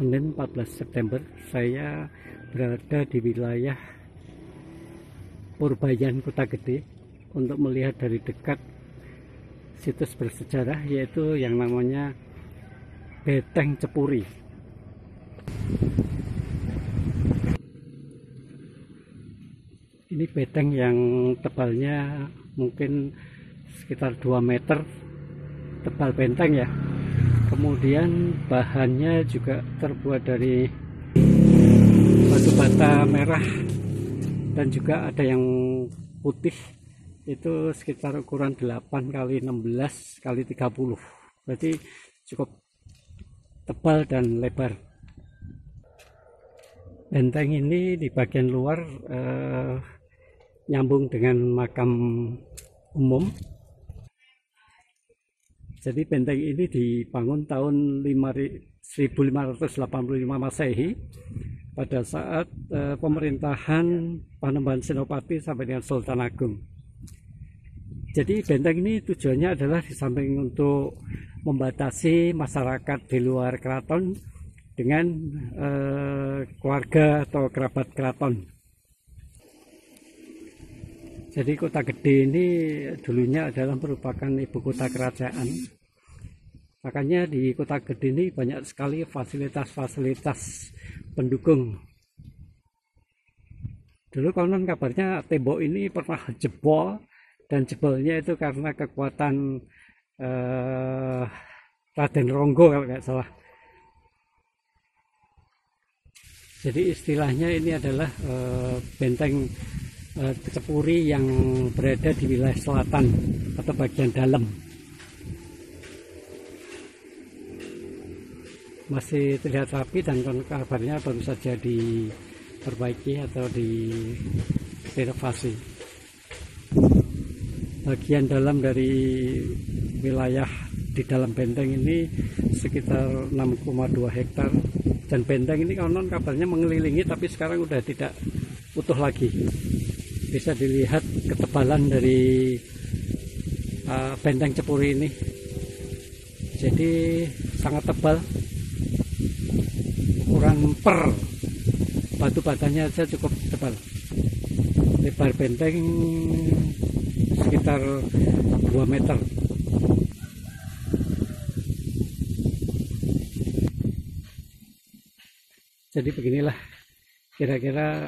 Senin 14 September saya berada di wilayah Purbayan, Kota Gede untuk melihat dari dekat situs bersejarah, yaitu yang namanya Beteng Cepuri. Ini beteng yang tebalnya mungkin sekitar 2 meter, tebal benteng ya. Kemudian bahannya juga terbuat dari batu bata merah dan juga ada yang putih, itu sekitar ukuran 8 kali 16 kali 30, berarti cukup tebal dan lebar. Benteng ini di bagian luar nyambung dengan makam umum. Jadi benteng ini dibangun tahun 1585 Masehi pada saat pemerintahan Panembahan Senopati sampai dengan Sultan Agung. Jadi benteng ini tujuannya adalah di samping untuk membatasi masyarakat di luar keraton dengan keluarga atau kerabat keraton. Jadi Kota Gede ini dulunya adalah merupakan ibu kota kerajaan. Makanya di Kota Gede ini banyak sekali fasilitas-fasilitas pendukung. Dulu konon kabarnya tembok ini pernah jebol, dan jebolnya itu karena kekuatan Raden Ronggo kalau nggak salah. Jadi istilahnya ini adalah benteng Cepuri yang berada di wilayah selatan atau bagian dalam. Masih terlihat rapi dan kabarnya baru saja diperbaiki atau direnovasi. Bagian dalam dari wilayah di dalam benteng ini sekitar 6,2 hektar, dan benteng ini konon kabarnya mengelilingi, tapi sekarang udah tidak utuh lagi. Bisa dilihat ketebalan dari benteng Cepuri ini, jadi sangat tebal. Ukuran per batu batanya saja cukup tebal. Lebar benteng sekitar 2 meter. Jadi beginilah kira-kira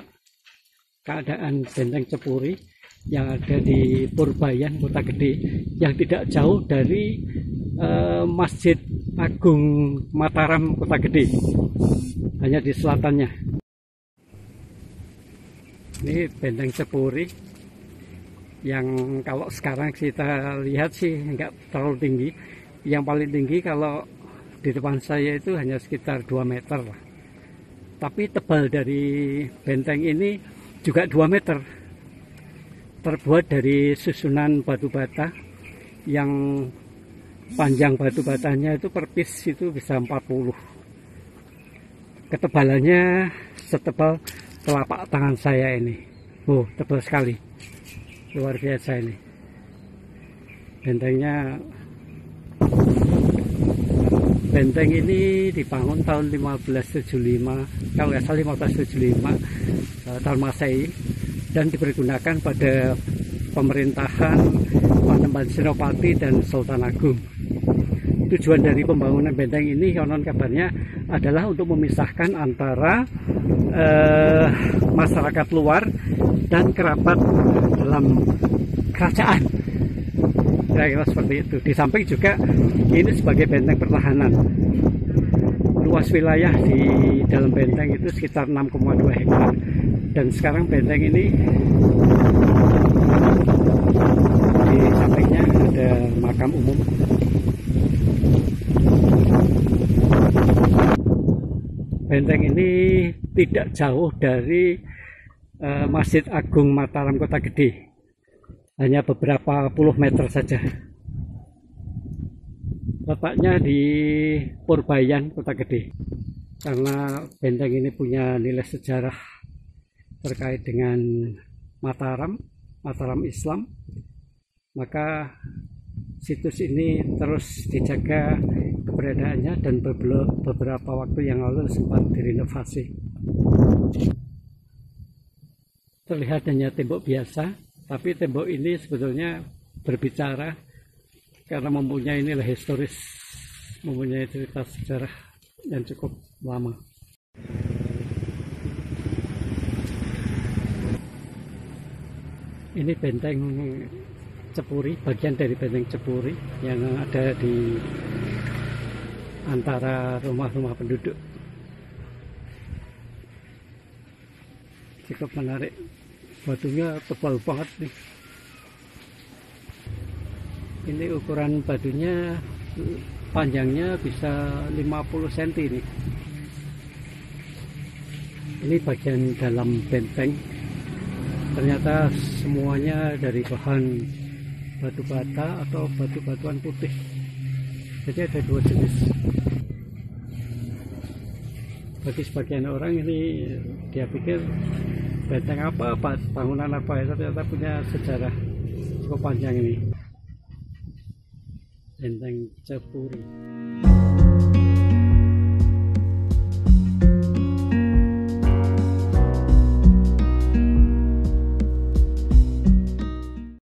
keadaan benteng Cepuri yang ada di Purbayan, Kota Gede, yang tidak jauh dari Masjid Agung Mataram, Kota Gede, hanya di selatannya. Ini benteng Cepuri yang kalau sekarang kita lihat sih nggak terlalu tinggi. Yang paling tinggi kalau di depan saya itu hanya sekitar 2 meter lah. Tapi tebal dari benteng ini juga 2 meter. Terbuat dari susunan batu bata yang panjang batu batanya itu per piece itu bisa 40. Ketebalannya setebal telapak tangan saya ini. Oh, tebal sekali. Luar biasa ini. Benteng ini dibangun tahun 1575, kalau nggak salah 1575 tahun Masehi, dan dipergunakan pada pemerintahan Panembahan Senopati dan Sultan Agung. Tujuan dari pembangunan benteng ini konon kabarnya adalah untuk memisahkan antara masyarakat luar dan kerabat dalam kerajaan. Kira-kira seperti itu. Di samping juga ini sebagai benteng pertahanan. Luas wilayah di dalam benteng itu sekitar 6,2 hektar. Dan sekarang benteng ini di sampingnya ada makam umum. Benteng ini tidak jauh dari Masjid Agung Mataram, Kota Gede. Hanya beberapa puluh meter saja. Letaknya di Purbayan, Kota Gede. Karena benteng ini punya nilai sejarah terkait dengan Mataram Islam, maka situs ini terus dijaga keberadaannya dan beberapa waktu yang lalu sempat direnovasi. Terlihat hanya tembok biasa, tapi tembok ini sebetulnya berbicara karena mempunyai nilai historis, mempunyai cerita sejarah yang cukup lama. Ini benteng Cepuri, bagian dari benteng Cepuri yang ada di antara rumah-rumah penduduk. Cukup menarik, batunya tebal banget nih. Ini ukuran batunya, panjangnya bisa 50 cm nih. Ini bagian dalam benteng. Ternyata semuanya dari bahan batu bata atau batu-batuan putih. Jadi ada dua jenis. Bagi sebagian orang ini dia pikir benteng apa, bangunan apa ya, ternyata punya sejarah cukup panjang ini. Benteng Cepuri.